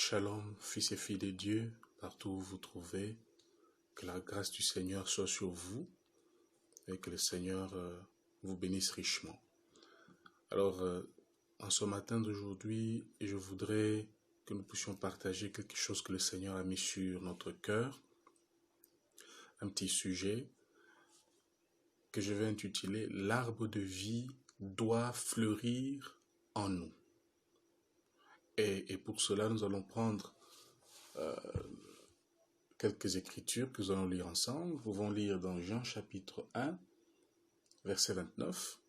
Shalom, fils et filles de Dieu, partout où vous vous trouvez, que la grâce du Seigneur soit sur vous et que le Seigneur vous bénisse richement. Alors, en ce matin d'aujourd'hui, je voudrais que nous puissions partager quelque chose que le Seigneur a mis sur notre cœur, un petit sujet que je vais intituler « L'arbre de vie doit fleurir en nous ». Et pour cela, nous allons prendre quelques écritures que nous allons lire ensemble. Nous pouvons lire dans Jean chapitre 1, verset 29.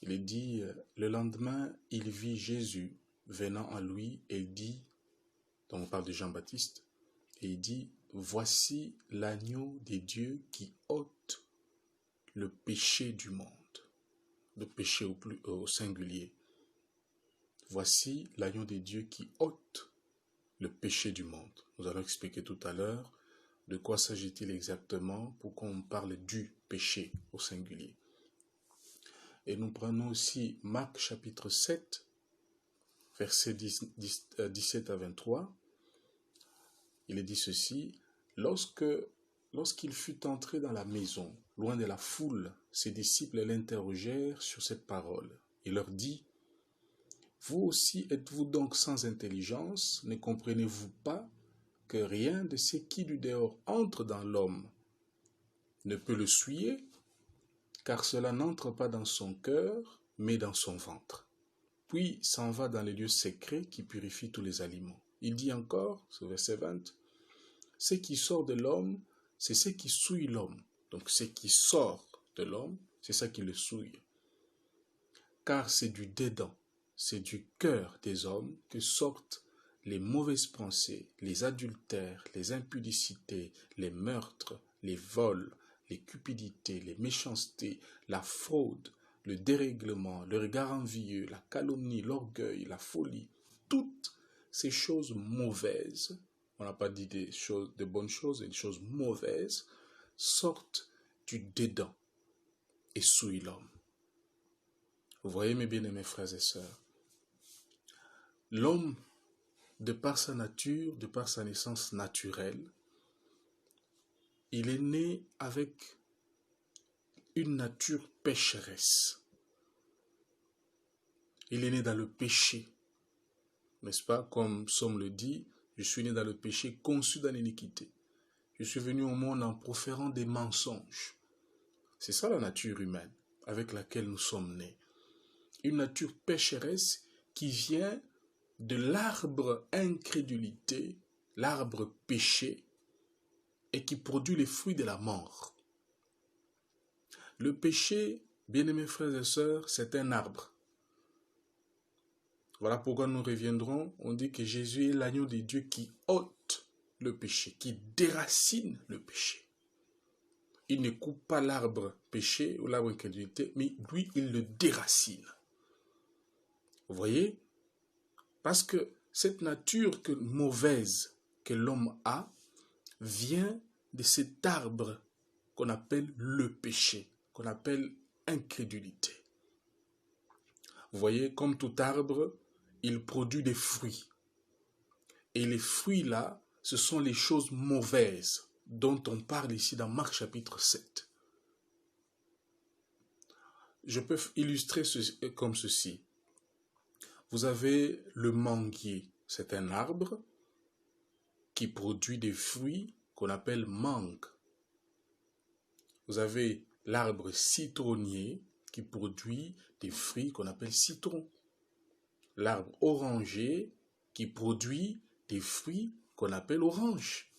Il est dit, le lendemain, il vit Jésus venant à lui et il dit, donc on parle de Jean-Baptiste, et il dit, voici l'agneau des dieux qui ôte le péché du monde. Le péché au singulier. Voici l'agneau des dieux qui ôte le péché du monde. Nous allons expliquer tout à l'heure de quoi s'agit-il exactement, pourquoi on parle du péché au singulier. Et nous prenons aussi Marc chapitre 7, versets 17 à 23. Il est dit ceci, lorsqu'il fut entré dans la maison, loin de la foule, ses disciples l'interrogèrent sur cette parole. Il leur dit, vous aussi êtes-vous donc sans intelligence, ne comprenez-vous pas que rien de ce qui du dehors entre dans l'homme ne peut le souiller, car cela n'entre pas dans son cœur, mais dans son ventre. Puis s'en va dans les lieux secrets qui purifient tous les aliments. Il dit encore, ce verset 20, ce qui sort de l'homme, c'est ce qui souille l'homme. Donc ce qui sort de l'homme, c'est ça qui le souille. Car c'est du dedans. C'est du cœur des hommes que sortent les mauvaises pensées, les adultères, les impudicités, les meurtres, les vols, les cupidités, les méchancetés, la fraude, le dérèglement, le regard envieux, la calomnie, l'orgueil, la folie. Toutes ces choses mauvaises, on n'a pas dit des bonnes choses, des choses mauvaises, sortent du dedans et souillent l'homme. Vous voyez mes bien-aimés frères et sœurs, l'homme, de par sa nature, de par sa naissance naturelle, il est né avec une nature pécheresse. Il est né dans le péché, n'est-ce pas? Comme Psaume le dit, je suis né dans le péché, conçu dans l'iniquité. Je suis venu au monde en proférant des mensonges. C'est ça la nature humaine avec laquelle nous sommes nés. Une nature pécheresse qui vient de l'arbre incrédulité, l'arbre péché, et qui produit les fruits de la mort. Le péché, bien-aimés frères et sœurs, c'est un arbre. Voilà pourquoi nous reviendrons, on dit que Jésus est l'agneau de Dieu qui ôte le péché, qui déracine le péché. Il ne coupe pas l'arbre péché ou l'arbre incrédulité, mais lui, il le déracine. Vous voyez? Parce que cette nature mauvaise que l'homme a vient de cet arbre qu'on appelle le péché, qu'on appelle incrédulité. Vous voyez, comme tout arbre, il produit des fruits. Et les fruits là, ce sont les choses mauvaises dont on parle ici dans Marc chapitre 7. Je peux illustrer comme ceci. Vous avez le manguier, c'est un arbre qui produit des fruits qu'on appelle mangue. Vous avez l'arbre citronnier qui produit des fruits qu'on appelle citron. L'arbre oranger qui produit des fruits qu'on appelle orange.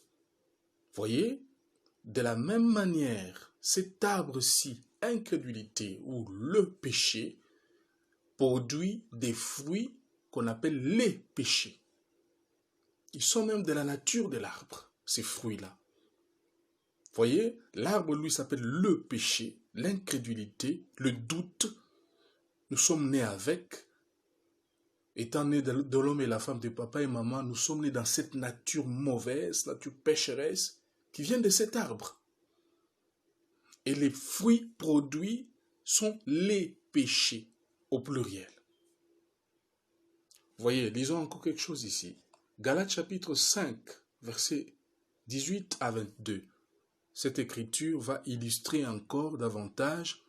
Voyez, de la même manière, cet arbre-ci, incrédulité ou le péché, produit des fruits qu'on appelle les péchés. Ils sont même de la nature de l'arbre, ces fruits-là. Voyez, l'arbre, lui, s'appelle le péché, l'incrédulité, le doute. Nous sommes nés avec. Étant nés de l'homme et la femme, de papa et maman, nous sommes nés dans cette nature mauvaise, nature pécheresse, qui vient de cet arbre. Et les fruits produits sont les péchés, au pluriel. Voyez, lisons encore quelque chose ici. Galates chapitre 5, versets 18 à 22. Cette écriture va illustrer encore davantage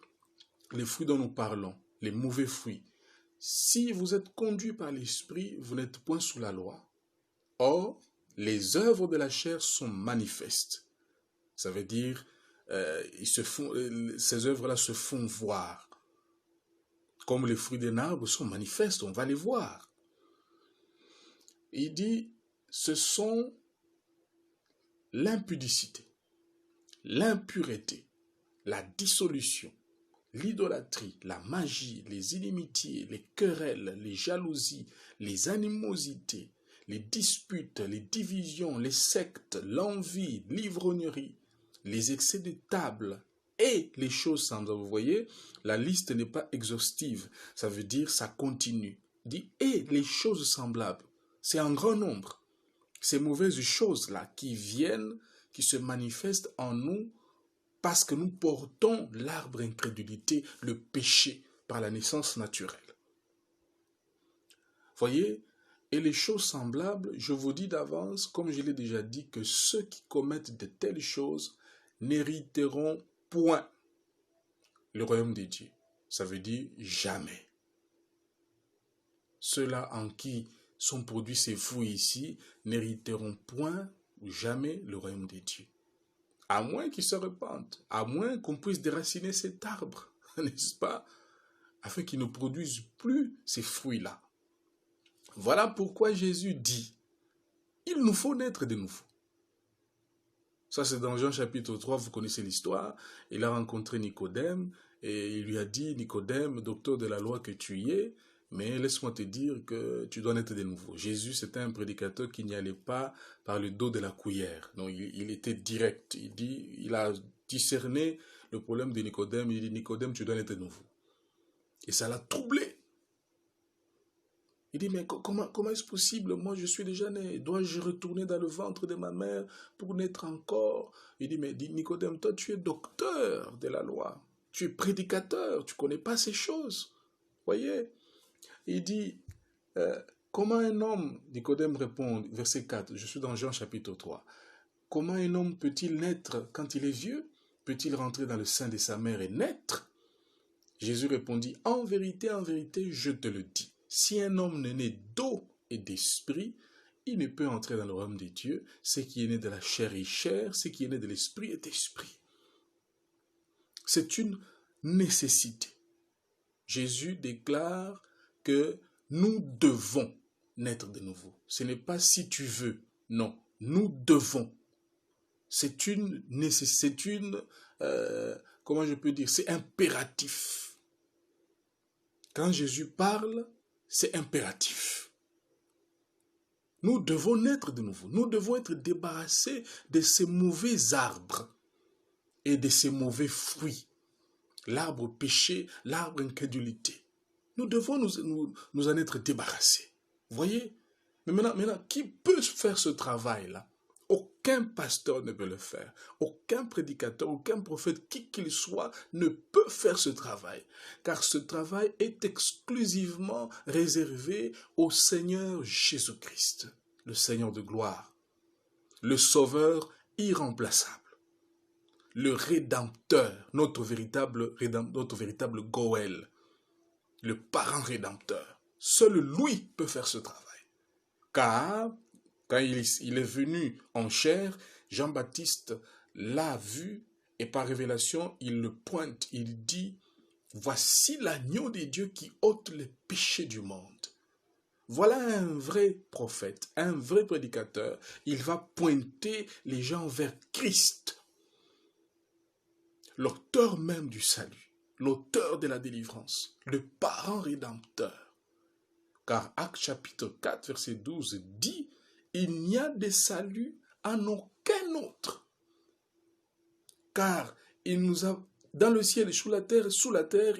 les fruits dont nous parlons, les mauvais fruits. Si vous êtes conduits par l'Esprit, vous n'êtes point sous la loi. Or, les œuvres de la chair sont manifestes. Ça veut dire, ces œuvres-là se font voir. Comme les fruits d'un arbre sont manifestes, on va les voir. Il dit, ce sont l'impudicité, l'impureté, la dissolution, l'idolâtrie, la magie, les inimitiés, les querelles, les jalousies, les animosités, les disputes, les divisions, les sectes, l'envie, l'ivrognerie, les excès de table et les choses semblables. Vous voyez, la liste n'est pas exhaustive. Ça veut dire ça continue. Il dit et les choses semblables. C'est un grand nombre. Ces mauvaises choses-là qui viennent, qui se manifestent en nous parce que nous portons l'arbre incrédulité, le péché, par la naissance naturelle. Voyez, et les choses semblables, je vous dis d'avance, comme je l'ai déjà dit, que ceux qui commettent de telles choses n'hériteront point le royaume de Dieu. Ça veut dire jamais. Ceux-là en qui sont produits ces fruits ici n'hériteront point ou jamais le royaume de Dieu. À moins qu'ils se repentent, à moins qu'on puisse déraciner cet arbre, n'est-ce pas, afin qu'il ne produise plus ces fruits-là. Voilà pourquoi Jésus dit, il nous faut naître de nouveau. Ça c'est dans Jean chapitre 3, vous connaissez l'histoire, il a rencontré Nicodème, et il lui a dit, Nicodème, docteur de la loi que tu y es, mais laisse-moi te dire que tu dois naître de nouveau. Jésus, c'était un prédicateur qui n'y allait pas par le dos de la cuillère. Non, il était direct. Il a discerné le problème de Nicodème. Il dit, Nicodème, tu dois naître de nouveau. Et ça l'a troublé. Il dit, mais comment est-ce possible? Moi, je suis déjà né. Dois-je retourner dans le ventre de ma mère pour naître encore? Il dit, mais Nicodème, toi, tu es docteur de la loi. Tu es prédicateur. Tu ne connais pas ces choses. Voyez? Il dit, comment un homme, Nicodème répond, verset 4, je suis dans Jean chapitre 3, comment un homme peut-il naître quand il est vieux? Peut-il rentrer dans le sein de sa mère et naître? Jésus répondit, en vérité, je te le dis, si un homme n'est né d'eau et d'esprit, il ne peut entrer dans le royaume des dieux. Ce qui est né de la chair est chair, ce qui est né de l'esprit est esprit. C'est une nécessité. Jésus déclare que nous devons naître de nouveau. Ce n'est pas si tu veux, non, nous devons. C'est une nécessité, comment je peux dire, c'est impératif. Quand Jésus parle, c'est impératif. Nous devons naître de nouveau. Nous devons être débarrassés de ces mauvais arbres et de ces mauvais fruits. L'arbre péché, l'arbre incrédulité. Nous devons nous en être débarrassés. Vous voyez? Mais maintenant, qui peut faire ce travail-là? Aucun pasteur ne peut le faire. Aucun prédicateur, aucun prophète, qui qu'il soit, ne peut faire ce travail. Car ce travail est exclusivement réservé au Seigneur Jésus-Christ, le Seigneur de gloire, le Sauveur irremplaçable, le Rédempteur, notre véritable Goël, le parent rédempteur. Seul lui peut faire ce travail. Car, quand il est venu en chair, Jean-Baptiste l'a vu et par révélation, il le pointe. Il dit, voici l'agneau de Dieu qui ôte les péchés du monde. Voilà un vrai prophète, un vrai prédicateur. Il va pointer les gens vers Christ, l'auteur même du salut, l'auteur de la délivrance, le parent rédempteur. Car Actes chapitre 4, verset 12 dit, il n'y a de salut en aucun autre. Car il nous a, dans le ciel et sous la terre,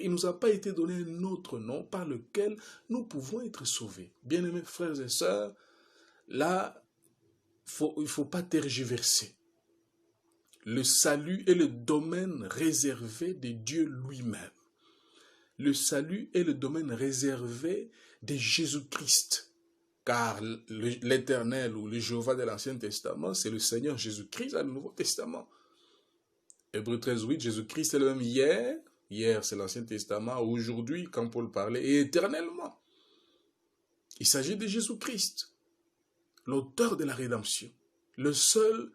il ne nous a pas été donné un autre nom par lequel nous pouvons être sauvés. Bien-aimés frères et sœurs, là, il ne faut pas tergiverser. Le salut est le domaine réservé de Dieu lui-même. Le salut est le domaine réservé de Jésus-Christ. car l'Éternel ou le Jéhovah de l'Ancien Testament, c'est le Seigneur Jésus-Christ dans le Nouveau Testament. Hébreux 13, 8, Jésus-Christ est le même hier c'est l'Ancien Testament, aujourd'hui, quand Paul parlait, et éternellement. Il s'agit de Jésus-Christ, l'auteur de la rédemption, le seul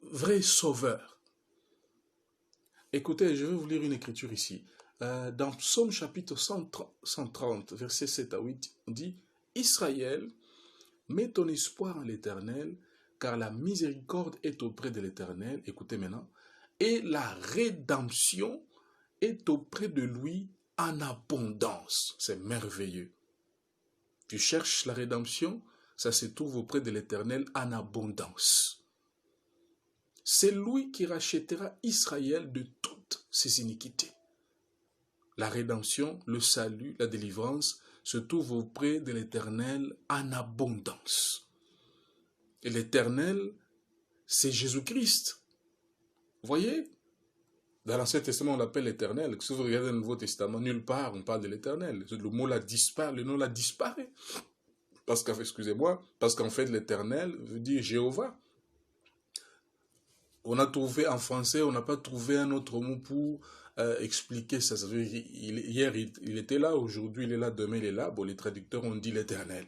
vrai sauveur. Écoutez, je vais vous lire une écriture ici. Dans Psaume chapitre 130, versets 7 à 8, on dit « Israël, mets ton espoir en l'Éternel, car la miséricorde est auprès de l'Éternel. » Écoutez maintenant. « Et la rédemption est auprès de lui en abondance. » C'est merveilleux. Tu cherches la rédemption, ça se trouve auprès de l'Éternel en abondance. C'est lui qui rachètera Israël de toutes ses iniquités. La rédemption, le salut, la délivrance se trouvent auprès de l'Éternel en abondance. Et l'Éternel, c'est Jésus-Christ. Vous voyez, dans l'Ancien Testament, on l'appelle l'Éternel. Si vous regardez le Nouveau Testament, nulle part on parle de l'Éternel. Le mot là disparaît, le nom là disparaît. Parce qu'en fait, l'Éternel veut dire Jéhovah. On a trouvé en français, on n'a pas trouvé un autre mot pour expliquer ça. Ça veut dire, hier, il était là, aujourd'hui, il est là, demain, il est là. Bon, les traducteurs ont dit l'Éternel.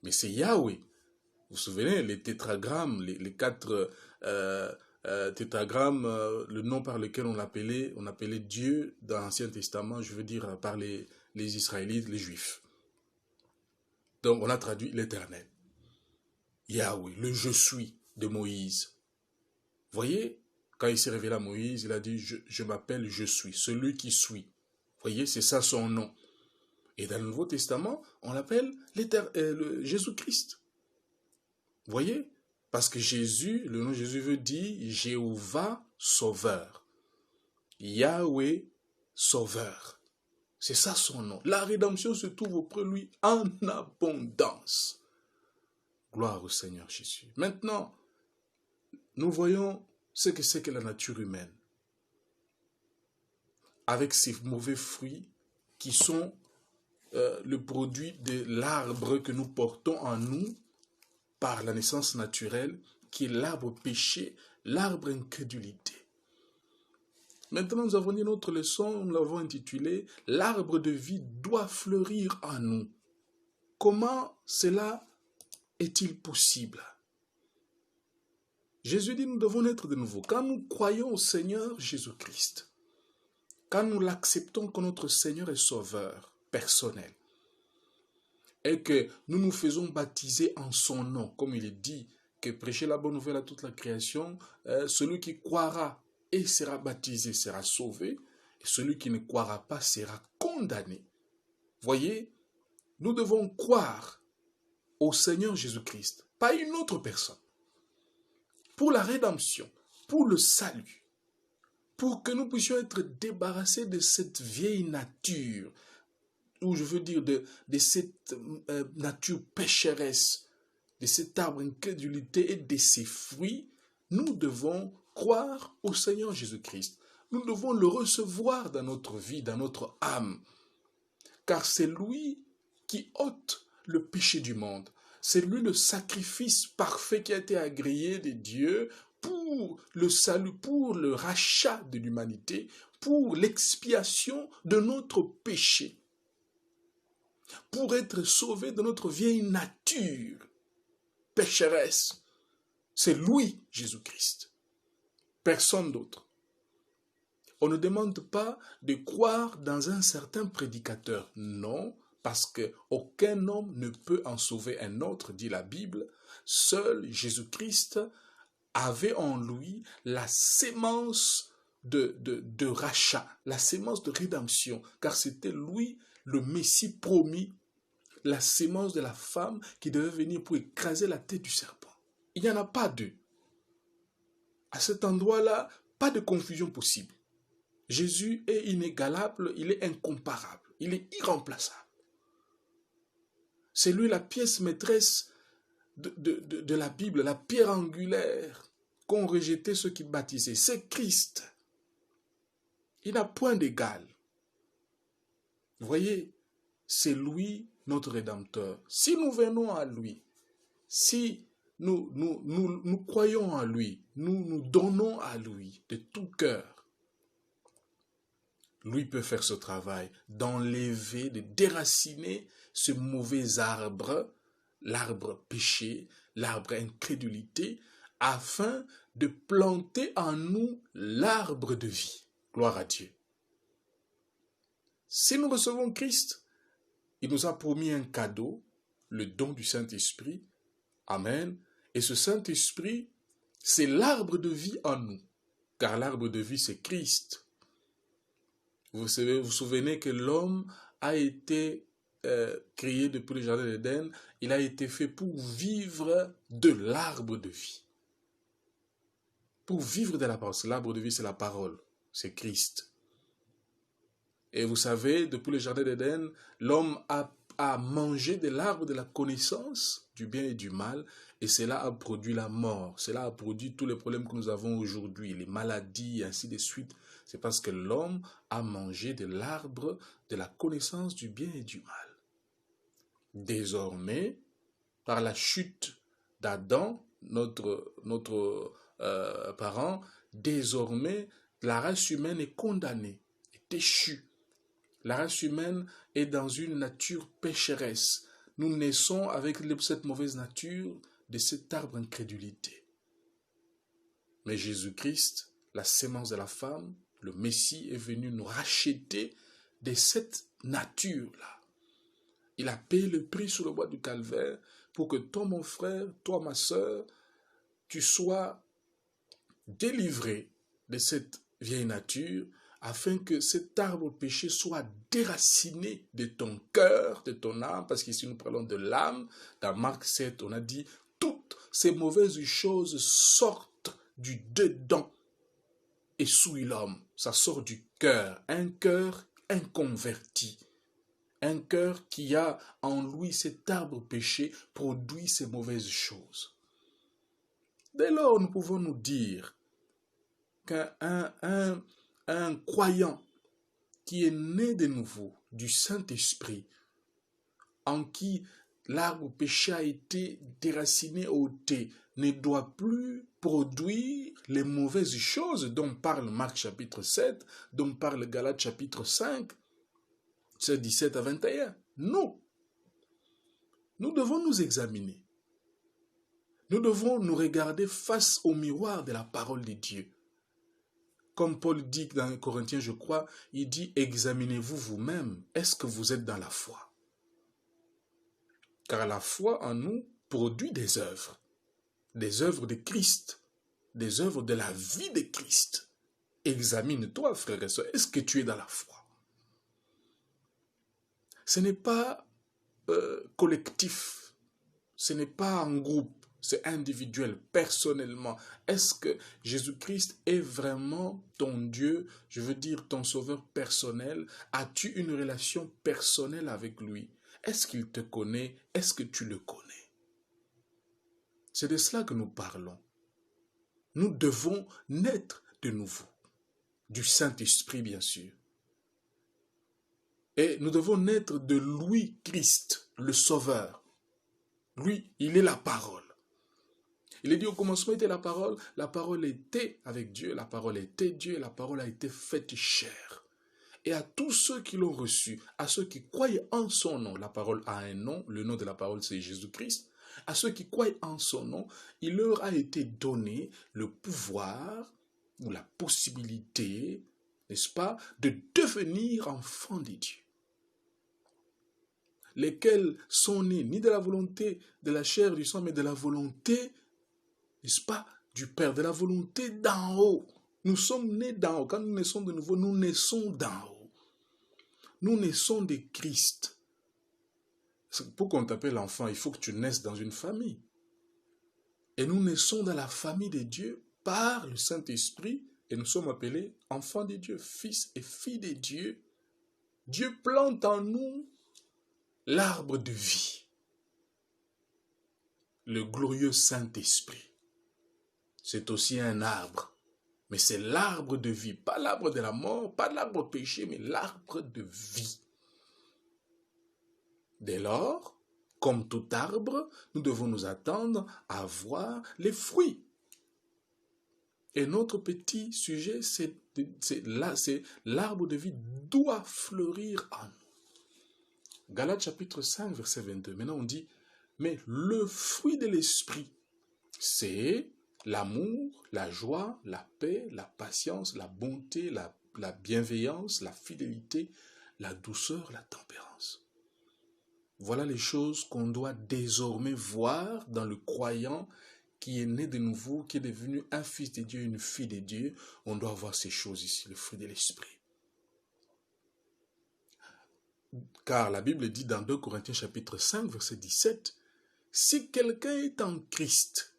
Mais c'est Yahweh. Vous vous souvenez, les tétragrammes, les quatre tétragrammes, le nom par lequel on appelait Dieu dans l'Ancien Testament, je veux dire par les Israélites, les Juifs. Donc, on a traduit l'Éternel. Yahweh, le je suis de Moïse. Vous voyez, quand il s'est révélé à Moïse, il a dit, je m'appelle je suis, celui qui suit. Vous voyez, c'est ça son nom. Et dans le Nouveau Testament, on l'appelle Jésus-Christ. Vous voyez, parce que Jésus, le nom Jésus veut dire Jéhovah sauveur. Yahweh sauveur. C'est ça son nom. La rédemption se trouve auprès de lui en abondance. Gloire au Seigneur Jésus. Maintenant, nous voyons ce que c'est que la nature humaine, avec ses mauvais fruits qui sont le produit de l'arbre que nous portons en nous par la naissance naturelle, qui est l'arbre péché, l'arbre incrédulité. Maintenant, nous avons dit notre leçon, nous l'avons intitulée « L'arbre de vie doit fleurir en nous ». Comment cela est-il possible? Jésus dit, nous devons naître de nouveau. Quand nous croyons au Seigneur Jésus-Christ, quand nous l'acceptons comme notre Seigneur et Sauveur personnel, et que nous nous faisons baptiser en son nom, comme il est dit, que prêcher la bonne nouvelle à toute la création, celui qui croira et sera baptisé sera sauvé, et celui qui ne croira pas sera condamné. Voyez, nous devons croire au Seigneur Jésus-Christ, pas une autre personne. Pour la rédemption, pour le salut, pour que nous puissions être débarrassés de cette vieille nature, ou je veux dire de cette nature pécheresse, de cet arbre incrédulité et de ses fruits, nous devons croire au Seigneur Jésus-Christ. Nous devons le recevoir dans notre vie, dans notre âme, car c'est lui qui ôte le péché du monde. C'est lui le sacrifice parfait qui a été agréé de Dieu pour le salut, pour le rachat de l'humanité, pour l'expiation de notre péché, pour être sauvé de notre vieille nature pécheresse. C'est lui, Jésus-Christ. Personne d'autre. On ne demande pas de croire dans un certain prédicateur. Non, parce qu'aucun homme ne peut en sauver un autre, dit la Bible. Seul Jésus-Christ avait en lui la sémence de rachat, la sémence de rédemption, car c'était lui le Messie promis, la sémence de la femme qui devait venir pour écraser la tête du serpent. Il n'y en a pas deux. À cet endroit-là, pas de confusion possible. Jésus est inégalable, il est incomparable, il est irremplaçable. C'est lui la pièce maîtresse de la Bible, la pierre angulaire qu'ont rejeté ceux qui baptisaient. C'est Christ. Il n'a point d'égal. Vous voyez, c'est lui notre Rédempteur, si nous venons à lui, si nous croyons en lui, nous donnons à lui de tout cœur, lui peut faire ce travail d'enlever, de déraciner ce mauvais arbre, l'arbre péché, l'arbre incrédulité, afin de planter en nous l'arbre de vie. Gloire à Dieu. Si nous recevons Christ, il nous a promis un cadeau, le don du Saint-Esprit. Amen. Et ce Saint-Esprit, c'est l'arbre de vie en nous. Car l'arbre de vie, c'est Christ. Vous vous souvenez que l'homme a été créé depuis le jardin d'Éden. Il a été fait pour vivre de l'arbre de vie. Pour vivre de la parole. L'arbre de vie, c'est la parole. C'est Christ. Et vous savez, depuis le jardin d'Éden, l'homme a mangé de l'arbre de la connaissance du bien et du mal, et cela a produit la mort. Cela a produit tous les problèmes que nous avons aujourd'hui, les maladies, et ainsi de suite. C'est parce que l'homme a mangé de l'arbre de la connaissance du bien et du mal. Désormais, par la chute d'Adam, notre parent, désormais, la race humaine est condamnée, est déchue. La race humaine est dans une nature pécheresse. Nous naissons avec cette mauvaise nature de cet arbre incrédulité. Mais Jésus-Christ, la sémence de la femme, le Messie est venu nous racheter de cette nature-là. Il a payé le prix sur le bois du calvaire pour que toi, mon frère, toi, ma sœur, tu sois délivré de cette vieille nature, afin que cet arbre péché soit déraciné de ton cœur, de ton âme, parce qu'ici nous parlons de l'âme. Dans Marc 7, on a dit, toutes ces mauvaises choses sortent du dedans et souillent l'homme. Ça sort du cœur, un cœur inconverti. Un cœur qui a en lui cet arbre péché produit ces mauvaises choses. Dès lors, nous pouvons nous dire qu'un croyant qui est né de nouveau du Saint-Esprit, en qui l'arbre péché a été déraciné, ôté, ne doit plus produire les mauvaises choses dont parle Marc chapitre 7, dont parle Galates chapitre 5, c'est 17 à 21. Non. Nous devons nous examiner. Nous devons nous regarder face au miroir de la parole de Dieu. Comme Paul dit dans Corinthiens, je crois, il dit, examinez-vous vous-même, est-ce que vous êtes dans la foi? Car la foi en nous produit des œuvres de Christ, des œuvres de la vie de Christ. Examine-toi, frère et soeur, est-ce que tu es dans la foi? Ce n'est pas collectif, ce n'est pas en groupe. C'est individuel, personnellement. Est-ce que Jésus-Christ est vraiment ton Dieu, je veux dire ton sauveur personnel? As-tu une relation personnelle avec lui? Est-ce qu'il te connaît? Est-ce que tu le connais? C'est de cela que nous parlons. Nous devons naître de nouveau, du Saint-Esprit bien sûr. Et nous devons naître de lui, Christ, le Sauveur. Lui, il est la parole. Il est dit au commencement était la parole était avec Dieu, la parole était Dieu, et la parole a été faite chair. Et à tous ceux qui l'ont reçu, à ceux qui croient en son nom, la parole a un nom, le nom de la parole c'est Jésus-Christ, à ceux qui croient en son nom, il leur a été donné le pouvoir ou la possibilité, n'est-ce pas, de devenir enfants de Dieu. Lesquels sont nés ni de la volonté de la chair du sang, mais de la volonté, n'est-ce pas, du Père, de la volonté d'en haut. Nous sommes nés d'en haut. Quand nous naissons de nouveau, nous naissons d'en haut. Nous naissons de Christ. Pour qu'on t'appelle enfant, il faut que tu naisses dans une famille. Et nous naissons dans la famille de Dieu par le Saint-Esprit et nous sommes appelés enfants de Dieu, fils et filles de Dieu. Dieu plante en nous l'arbre de vie, le glorieux Saint-Esprit. C'est aussi un arbre, mais c'est l'arbre de vie, pas l'arbre de la mort, pas l'arbre péché, mais l'arbre de vie. Dès lors, comme tout arbre, nous devons nous attendre à voir les fruits. Et notre petit sujet, c'est l'arbre de vie doit fleurir en nous. Galates chapitre 5, verset 22. Maintenant on dit, mais le fruit de l'esprit, c'est l'amour, la joie, la paix, la patience, la bonté, la bienveillance, la fidélité, la douceur, la tempérance. Voilà les choses qu'on doit désormais voir dans le croyant qui est né de nouveau, qui est devenu un fils de Dieu, une fille de Dieu. On doit voir ces choses ici, le fruit de l'esprit. Car la Bible dit dans 2 Corinthiens chapitre 5, verset 17, « Si quelqu'un est en Christ,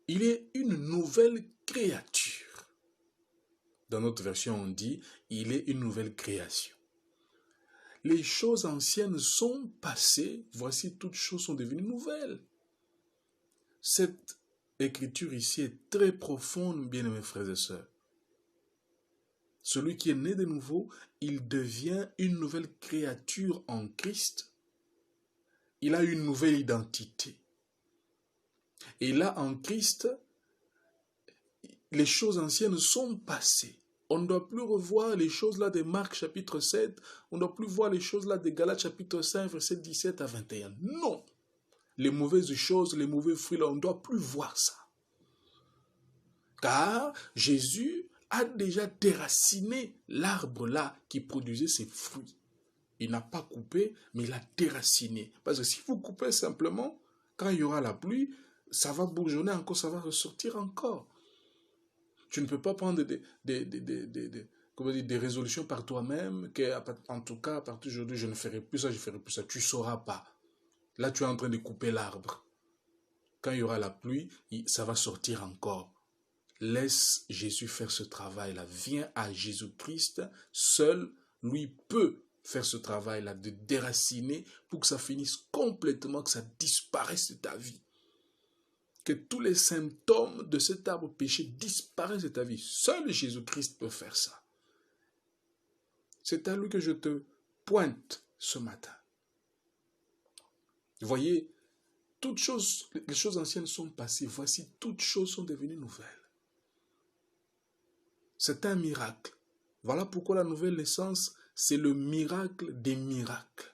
il est une nouvelle créature. » Dans notre version, on dit, « Il est une nouvelle création. » Les choses anciennes sont passées, voici toutes choses sont devenues nouvelles. Cette écriture ici est très profonde, bien-aimés frères et sœurs. Celui qui est né de nouveau, il devient une nouvelle créature en Christ. Il a une nouvelle identité. Et là, en Christ, les choses anciennes sont passées. On ne doit plus revoir les choses là de Marc chapitre 7, on ne doit plus voir les choses là de Galates chapitre 5, verset 17 à 21. Non! Les mauvaises choses, les mauvais fruits là, on ne doit plus voir ça. Car Jésus a déjà déraciné l'arbre là qui produisait ses fruits. Il n'a pas coupé, mais il a déraciné. Parce que si vous coupez simplement, quand il y aura la pluie, ça va bourgeonner encore, ça va ressortir encore. Tu ne peux pas prendre des résolutions par toi-même, en tout cas, à partir d'aujourd'hui, je ne ferai plus ça, je ne ferai plus ça. Tu ne sauras pas. Là, tu es en train de couper l'arbre. Quand il y aura la pluie, ça va sortir encore. Laisse Jésus faire ce travail-là. Viens à Jésus-Christ. Seul, lui, peut faire ce travail-là, de déraciner pour que ça finisse complètement, que ça disparaisse de ta vie. Que tous les symptômes de cet arbre péché disparaissent de ta vie. Seul Jésus-Christ peut faire ça. C'est à lui que je te pointe ce matin. Vous voyez, les choses anciennes sont passées. Voici, toutes choses sont devenues nouvelles. C'est un miracle. Voilà pourquoi la nouvelle naissance, c'est le miracle des miracles.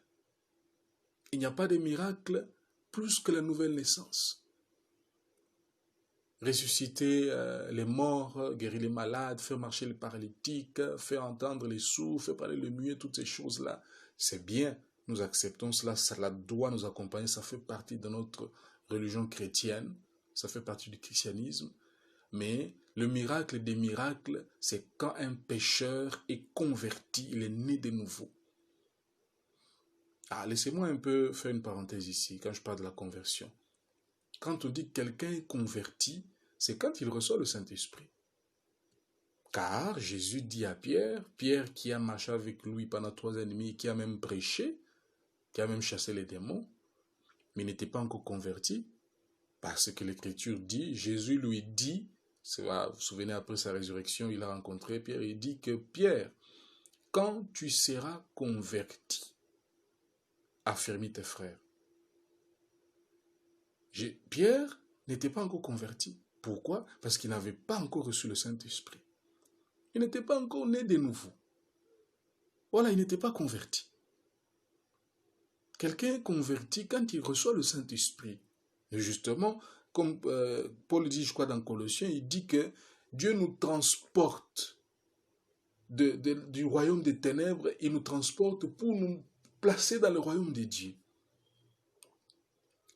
Il n'y a pas de miracle plus que la nouvelle naissance. Ressusciter les morts, guérir les malades, faire marcher les paralytiques, faire entendre les sourds, faire parler le muet, toutes ces choses-là, c'est bien. Nous acceptons cela, cela doit nous accompagner, ça fait partie de notre religion chrétienne, ça fait partie du christianisme. Mais le miracle des miracles, c'est quand un pécheur est converti, il est né de nouveau. Laissez-moi un peu faire une parenthèse ici, quand je parle de la conversion. Quand on dit que quelqu'un est converti, c'est quand il reçoit le Saint-Esprit. Car Jésus dit à Pierre, Pierre qui a marché avec lui pendant 3 ans et demi, qui a même prêché, qui a même chassé les démons, mais n'était pas encore converti, parce que l'Écriture dit, Jésus lui dit, vous vous souvenez après sa résurrection, il a rencontré Pierre, il dit que Pierre, quand tu seras converti, affermis tes frères. Pierre n'était pas encore converti. Pourquoi? Parce qu'il n'avait pas encore reçu le Saint-Esprit. Il n'était pas encore né de nouveau. Voilà, il n'était pas converti. Quelqu'un est converti quand il reçoit le Saint-Esprit. Et justement, comme Paul dit, je crois, dans Colossiens, il dit que Dieu nous transporte du royaume des ténèbres, il nous transporte pour nous placer dans le royaume de Dieu.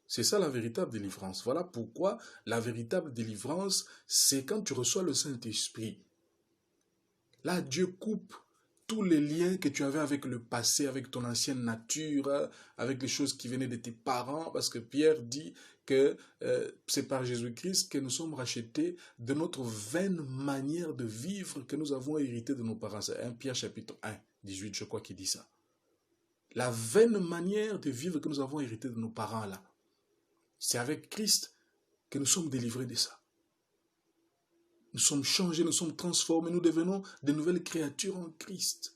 C'est ça la véritable délivrance. Voilà pourquoi la véritable délivrance, c'est quand tu reçois le Saint-Esprit. Là, Dieu coupe tous les liens que tu avais avec le passé, avec ton ancienne nature, avec les choses qui venaient de tes parents, parce que Pierre dit que c'est par Jésus-Christ que nous sommes rachetés de notre vaine manière de vivre que nous avons hérité de nos parents. C'est 1 Pierre chapitre 1, 18, je crois qu'il dit ça. La vaine manière de vivre que nous avons hérité de nos parents là. C'est avec Christ que nous sommes délivrés de ça. Nous sommes changés, nous sommes transformés, nous devenons de nouvelles créatures en Christ.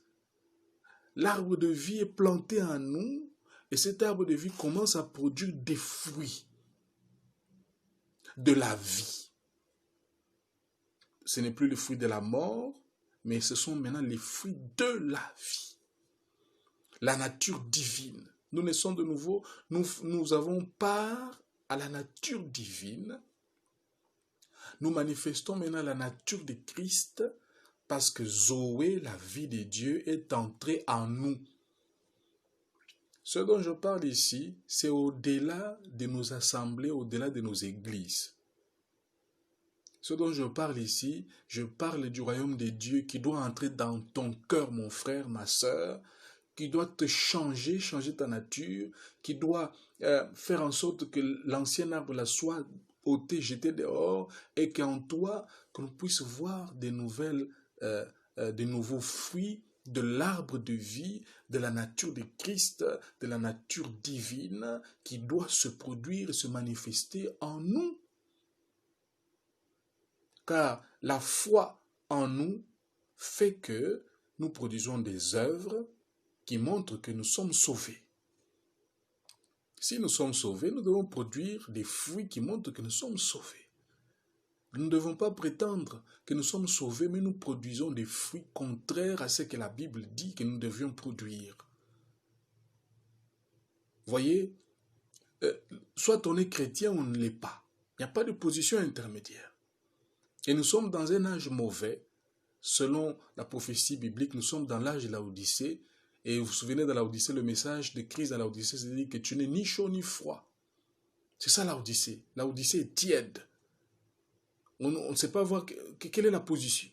L'arbre de vie est planté en nous, Et cet arbre de vie commence à produire des fruits de la vie. Ce n'est plus le fruit de la mort, mais ce sont maintenant les fruits de la vie. La nature divine. Nous naissons de nouveau, nous avons part à la nature divine. Nous manifestons maintenant la nature de Christ parce que Zoé, la vie de Dieu, est entrée en nous. Ce dont je parle ici, c'est au-delà de nos assemblées, au-delà de nos églises. Ce dont je parle ici, je parle du royaume de Dieu qui doit entrer dans ton cœur, mon frère, ma sœur, qui doit te changer ta nature, qui doit faire en sorte que l'ancien arbre là soit ôté, jeté dehors, et qu'en toi, qu'on puisse voir des nouveaux fruits de l'arbre de vie, de la nature de Christ, de la nature divine, qui doit se produire et se manifester en nous. Car la foi en nous fait que nous produisons des œuvres qui montrent que nous sommes sauvés. Si nous sommes sauvés, nous devons produire des fruits qui montrent que nous sommes sauvés. Nous ne devons pas prétendre que nous sommes sauvés, mais nous produisons des fruits contraires à ce que la Bible dit que nous devions produire. Voyez, soit on est chrétien ou on ne l'est pas. Il n'y a pas de position intermédiaire. Et nous sommes dans un âge mauvais. Selon la prophétie biblique, nous sommes dans l'âge de la Odyssée. Et vous vous souvenez de la Odyssée, le message de Christ dans la Odyssée, c'est-à-dire que tu n'es ni chaud ni froid. C'est ça la Odyssée. La Odyssée est tiède. On ne sait pas voir quelle est la position.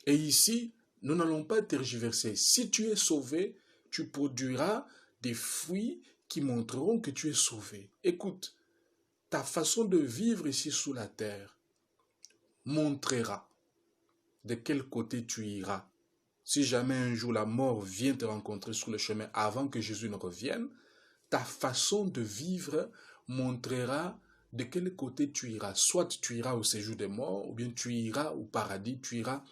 Et ici, nous n'allons pas tergiverser. Si tu es sauvé, tu produiras des fruits qui montreront que tu es sauvé. Écoute, ta façon de vivre ici sous la terre montrera de quel côté tu iras. Si jamais un jour la mort vient te rencontrer sur le chemin avant que Jésus ne revienne, ta façon de vivre montrera de quel côté tu iras. Soit tu iras au séjour des morts, ou bien tu iras au paradis, tu iras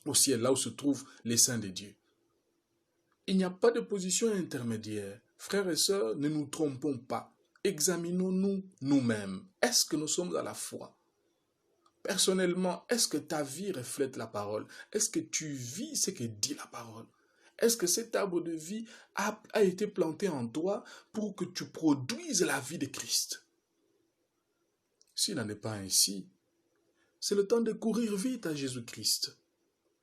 au ciel, là où se trouvent les saints de Dieu. Il n'y a pas de position intermédiaire. Frères et sœurs, ne nous trompons pas. Examinons-nous nous-mêmes. Est-ce que nous sommes à la foi? Personnellement, est-ce que ta vie reflète la parole? Est-ce que tu vis ce que dit la parole? Est-ce que cet arbre de vie a été planté en toi pour que tu produises la vie de Christ? S'il n'en est pas ainsi, c'est le temps de courir vite à Jésus-Christ.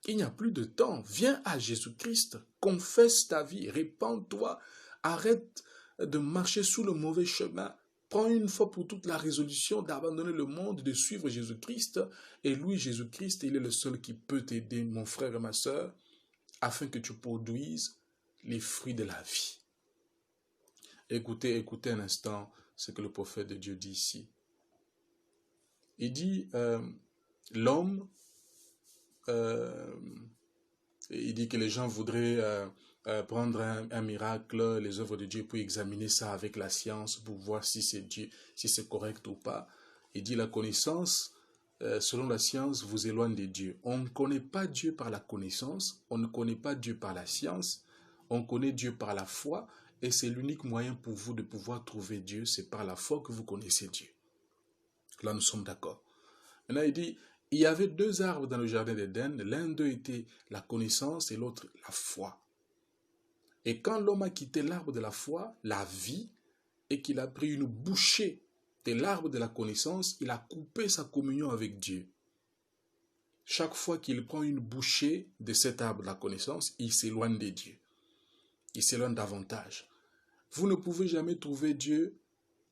Il n'y a plus de temps. Viens à Jésus-Christ, confesse ta vie, répands-toi, arrête de marcher sous le mauvais chemin. Prends une fois pour toute la résolution d'abandonner le monde, de suivre Jésus-Christ. Et lui, Jésus-Christ, il est le seul qui peut t'aider, mon frère et ma sœur, afin que tu produises les fruits de la vie. Écoutez un instant ce que le prophète de Dieu dit ici. Il dit, l'homme, il dit que les gens voudraient prendre un miracle, les œuvres de Dieu, pour examiner ça avec la science, pour voir si c'est Dieu, si c'est correct ou pas. Il dit la connaissance, selon la science, vous éloigne de Dieu. On ne connaît pas Dieu par la connaissance, on ne connaît pas Dieu par la science, on connaît Dieu par la foi, et c'est l'unique moyen pour vous de pouvoir trouver Dieu, c'est par la foi que vous connaissez Dieu. Là, nous sommes d'accord. Maintenant, il dit, il y avait deux arbres dans le jardin d'Éden, l'un d'eux était la connaissance et l'autre la foi. Et quand l'homme a quitté l'arbre de la foi, la vie, et qu'il a pris une bouchée de l'arbre de la connaissance, il a coupé sa communion avec Dieu. Chaque fois qu'il prend une bouchée de cet arbre de la connaissance, il s'éloigne de Dieu. Il s'éloigne davantage. Vous ne pouvez jamais trouver Dieu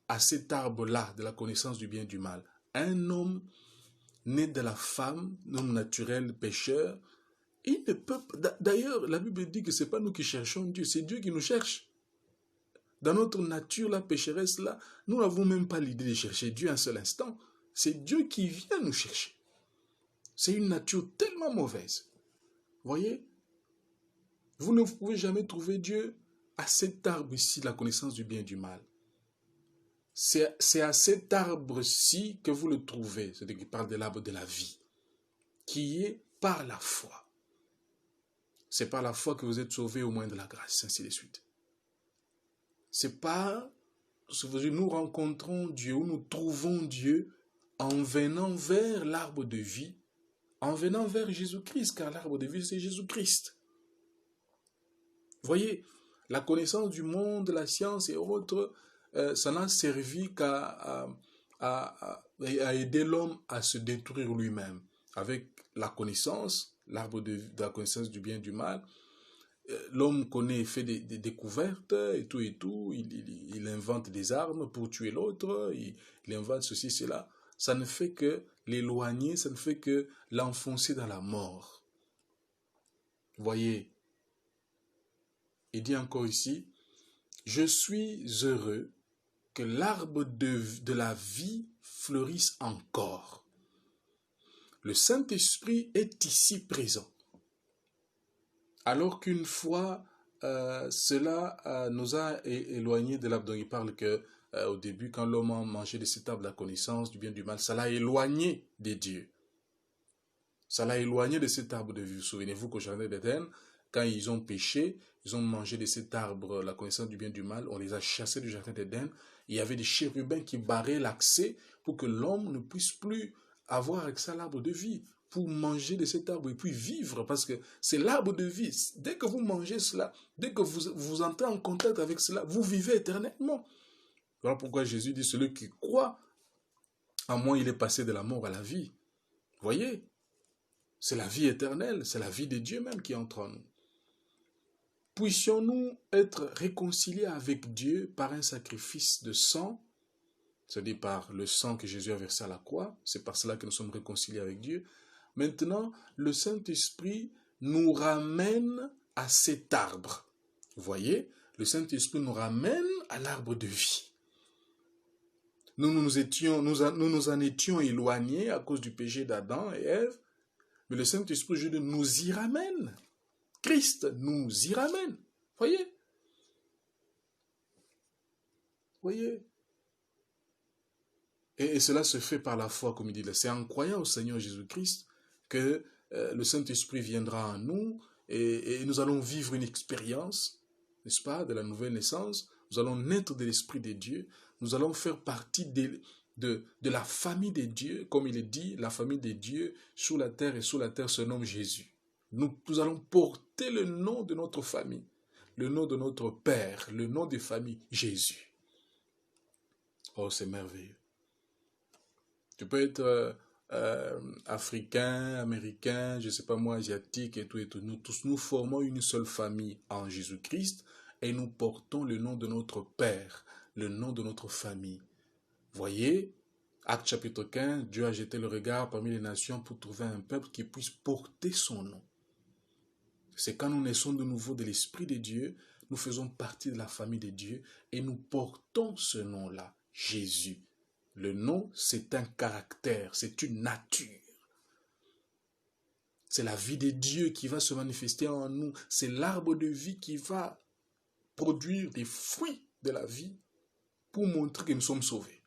à cet arbre-là de la connaissance du bien et du mal. Un homme né de la femme, un homme naturel, pécheur, il ne peut pas. D'ailleurs, la Bible dit que ce n'est pas nous qui cherchons Dieu, c'est Dieu qui nous cherche. Dans notre nature, la pécheresse, là, nous n'avons même pas l'idée de chercher Dieu un seul instant. C'est Dieu qui vient nous chercher. C'est une nature tellement mauvaise. Voyez, vous ne pouvez jamais trouver Dieu à cet arbre ici, la connaissance du bien et du mal. C'est à cet arbre-ci que vous le trouvez, c'est-à-dire qu'il parle de l'arbre de la vie, qui est par la foi. C'est par la foi que vous êtes sauvés au moyen de la grâce, ainsi de suite. c'est pas, nous rencontrons Dieu, ou nous trouvons Dieu en venant vers l'arbre de vie, en venant vers Jésus-Christ, car l'arbre de vie, c'est Jésus-Christ. Voyez, la connaissance du monde, la science et autres, ça n'a servi qu'à aider l'homme à se détruire lui-même. Avec la connaissance, l'arbre de la connaissance du bien et du mal, l'homme connaît, fait des découvertes et tout, il invente des armes pour tuer l'autre, il invente ceci, cela. Ça ne fait que l'éloigner, ça ne fait que l'enfoncer dans la mort. Voyez, il dit encore ici, « Je suis heureux que l'arbre de la vie fleurisse encore. » Le Saint-Esprit est ici présent. Alors qu'une fois, cela nous a éloignés de l'arbre dont il parle que, au début, quand l'homme a mangé de cet arbre de la connaissance du bien et du mal, ça l'a éloigné de Dieu. Ça l'a éloigné de cet arbre de vie. Souvenez-vous qu'au jardin d'Éden, quand ils ont péché, ils ont mangé de cet arbre, la connaissance du bien et du mal, on les a chassés du jardin d'Éden. Il y avait des chérubins qui barraient l'accès pour que l'homme ne puisse plus avoir accès à l'arbre de vie, pour manger de cet arbre et puis vivre, parce que c'est l'arbre de vie. Dès que vous mangez cela, dès que vous entrez en contact avec cela, vous vivez éternellement. Voilà pourquoi Jésus dit, celui qui croit en moi, il est passé de la mort à la vie. Voyez, c'est la vie éternelle, c'est la vie de Dieu même qui entre en nous. Puissions-nous être réconciliés avec Dieu par un sacrifice de sang, c'est-à-dire par le sang que Jésus a versé à la croix, c'est par cela que nous sommes réconciliés avec Dieu. Maintenant, le Saint-Esprit nous ramène à cet arbre. Vous voyez, le Saint-Esprit nous ramène à l'arbre de vie. Nous nous en étions éloignés à cause du péché d'Adam et Ève, mais le Saint-Esprit nous y ramène. Christ nous y ramène. Voyez? Voyez? Et cela se fait par la foi, comme il dit. C'est en croyant au Seigneur Jésus-Christ que le Saint-Esprit viendra en nous et nous allons vivre une expérience, n'est-ce pas, de la nouvelle naissance. Nous allons naître de l'Esprit de Dieu. Nous allons faire partie de la famille de Dieu. Comme il est dit, la famille de Dieu sur la terre et sous la terre se nomme Jésus. Nous allons porter le nom de notre famille, le nom de notre Père, le nom des familles, Jésus. Oh, c'est merveilleux. Tu peux être africain, américain, je ne sais pas moi, asiatique et tout. Nous tous, nous formons une seule famille en Jésus-Christ et nous portons le nom de notre Père, le nom de notre famille. Voyez, Actes chapitre 15, Dieu a jeté le regard parmi les nations pour trouver un peuple qui puisse porter son nom. C'est quand nous naissons de nouveau de l'Esprit de Dieu, nous faisons partie de la famille de Dieu et nous portons ce nom-là, Jésus. Le nom, c'est un caractère, c'est une nature. C'est la vie de Dieu qui va se manifester en nous. C'est l'arbre de vie qui va produire des fruits de la vie pour montrer que nous sommes sauvés.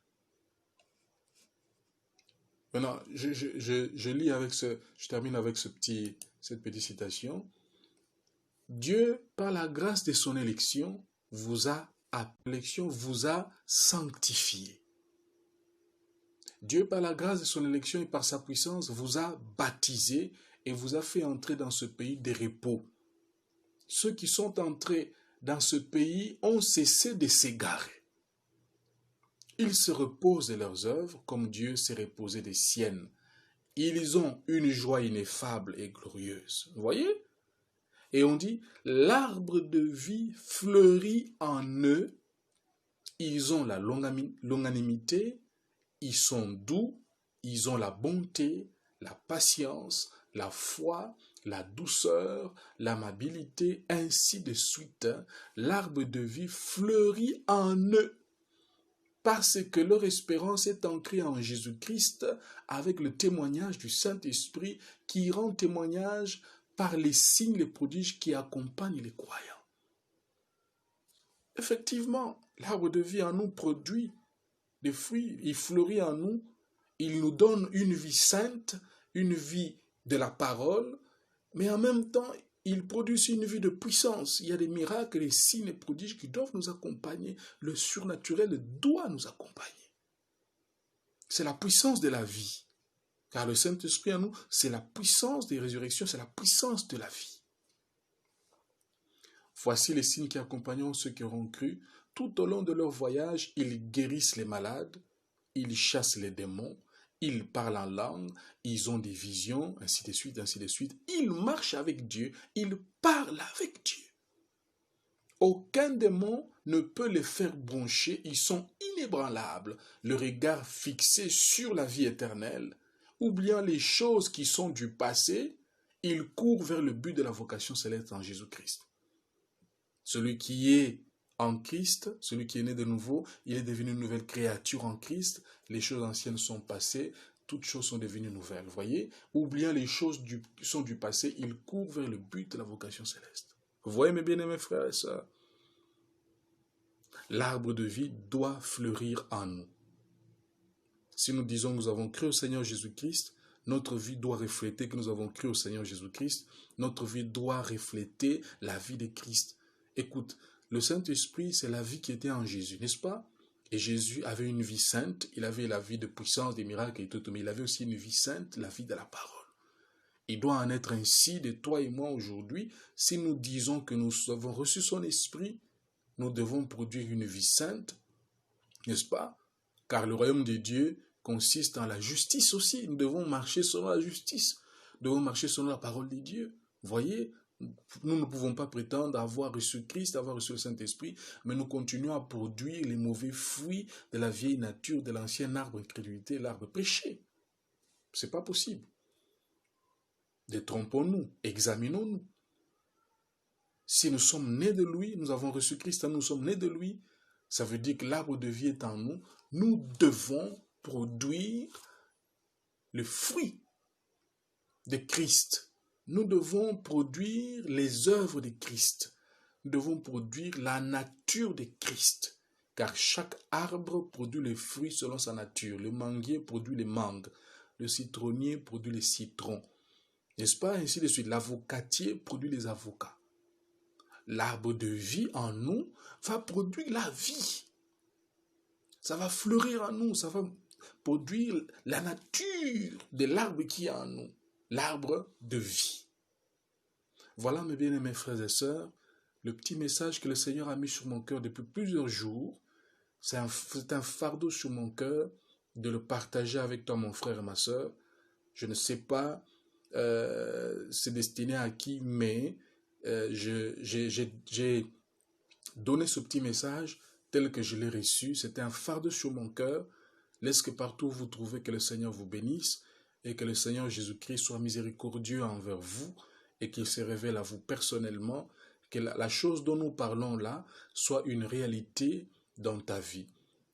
Maintenant, je lis avec je termine avec cette petite citation. Dieu, par la grâce de son élection, vous a sanctifié. Dieu, par la grâce de son élection et par sa puissance, vous a baptisé et vous a fait entrer dans ce pays de repos. Ceux qui sont entrés dans ce pays ont cessé de s'égarer. Ils se reposent de leurs œuvres comme Dieu s'est reposé des siennes. Ils ont une joie ineffable et glorieuse. Vous voyez? Et on dit, l'arbre de vie fleurit en eux. Ils ont la longanimité, ils sont doux, ils ont la bonté, la patience, la foi, la douceur, l'amabilité, ainsi de suite. L'arbre de vie fleurit en eux. Parce que leur espérance est ancrée en Jésus-Christ avec le témoignage du Saint-Esprit qui rend témoignage par les signes, les prodiges qui accompagnent les croyants. Effectivement, l'arbre de vie en nous produit des fruits, il fleurit en nous, il nous donne une vie sainte, une vie de la parole, mais en même temps, il produit une vie de puissance. Il y a des miracles, des signes et prodiges qui doivent nous accompagner. Le surnaturel doit nous accompagner. C'est la puissance de la vie. Car le Saint-Esprit en nous, c'est la puissance des résurrections, c'est la puissance de la vie. Voici les signes qui accompagneront ceux qui auront cru. Tout au long de leur voyage, ils guérissent les malades, ils chassent les démons, ils parlent en langue, ils ont des visions, ainsi de suite, ainsi de suite. Ils marchent avec Dieu, ils parlent avec Dieu. Aucun démon ne peut les faire broncher, ils sont inébranlables, le regard fixé sur la vie éternelle. Oubliant les choses qui sont du passé, ils courent vers le but de la vocation céleste en Jésus-Christ. Celui qui est en Christ, celui qui est né de nouveau, il est devenu une nouvelle créature en Christ. Les choses anciennes sont passées, toutes choses sont devenues nouvelles. Vous voyez, oubliant les choses qui sont du passé, il court vers le but de la vocation céleste. Vous voyez, mes bien-aimés frères et sœurs, l'arbre de vie doit fleurir en nous. Si nous disons que nous avons cru au Seigneur Jésus-Christ, notre vie doit refléter que nous avons cru au Seigneur Jésus-Christ. Notre vie doit refléter la vie de Christ. Écoute, le Saint-Esprit, c'est la vie qui était en Jésus, n'est-ce pas? Et Jésus avait une vie sainte, il avait la vie de puissance, des miracles et tout, mais il avait aussi une vie sainte, la vie de la parole. Il doit en être ainsi de toi et moi aujourd'hui. Si nous disons que nous avons reçu son esprit, nous devons produire une vie sainte, n'est-ce pas? Car le royaume de Dieu consiste en la justice aussi. Nous devons marcher selon la justice. Nous devons marcher selon la parole de Dieu. Vous voyez, nous ne pouvons pas prétendre avoir reçu Christ, avoir reçu le Saint-Esprit, mais nous continuons à produire les mauvais fruits de la vieille nature, de l'ancien arbre incrédulité, l'arbre péché. Ce n'est pas possible. Détrompons-nous, examinons-nous. Si nous sommes nés de lui, nous avons reçu Christ, nous sommes nés de lui, ça veut dire que l'arbre de vie est en nous. Nous devons produire le fruit de Christ. Nous devons produire les œuvres de Christ. Nous devons produire la nature de Christ. Car chaque arbre produit les fruits selon sa nature. Le manguier produit les mangues. Le citronnier produit les citrons. N'est-ce pas? Ainsi de suite. L'avocatier produit les avocats. L'arbre de vie en nous va produire la vie. Ça va fleurir en nous, ça va produire la nature de l'arbre qui est en nous, l'arbre de vie. Voilà, mes bien-aimés frères et sœurs, le petit message que le Seigneur a mis sur mon cœur depuis plusieurs jours. C'est un fardeau sur mon cœur de le partager avec toi, mon frère et ma sœur. Je ne sais pas c'est destiné à qui, mais j'ai donné ce petit message tel que je l'ai reçu. C'était un fardeau sur mon cœur. Laisse que partout où vous trouvez, que le Seigneur vous bénisse et que le Seigneur Jésus-Christ soit miséricordieux envers vous et qu'il se révèle à vous personnellement, que la chose dont nous parlons là soit une réalité dans ta vie.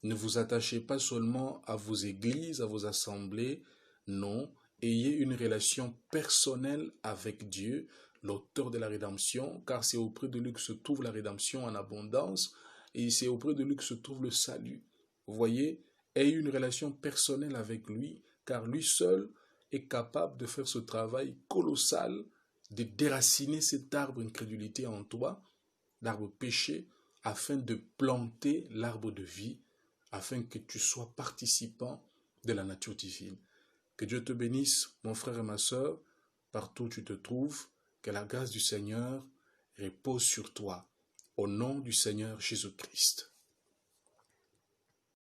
Ne vous attachez pas seulement à vos églises, à vos assemblées, non. Ayez une relation personnelle avec Dieu, l'auteur de la rédemption, car c'est auprès de lui que se trouve la rédemption en abondance et c'est auprès de lui que se trouve le salut. Vous voyez, ayez une relation personnelle avec lui, car lui seul est capable de faire ce travail colossal de déraciner cet arbre incrédulité en toi, l'arbre péché, afin de planter l'arbre de vie, afin que tu sois participant de la nature divine. Que Dieu te bénisse, mon frère et ma sœur, partout où tu te trouves, que la grâce du Seigneur repose sur toi, au nom du Seigneur Jésus-Christ.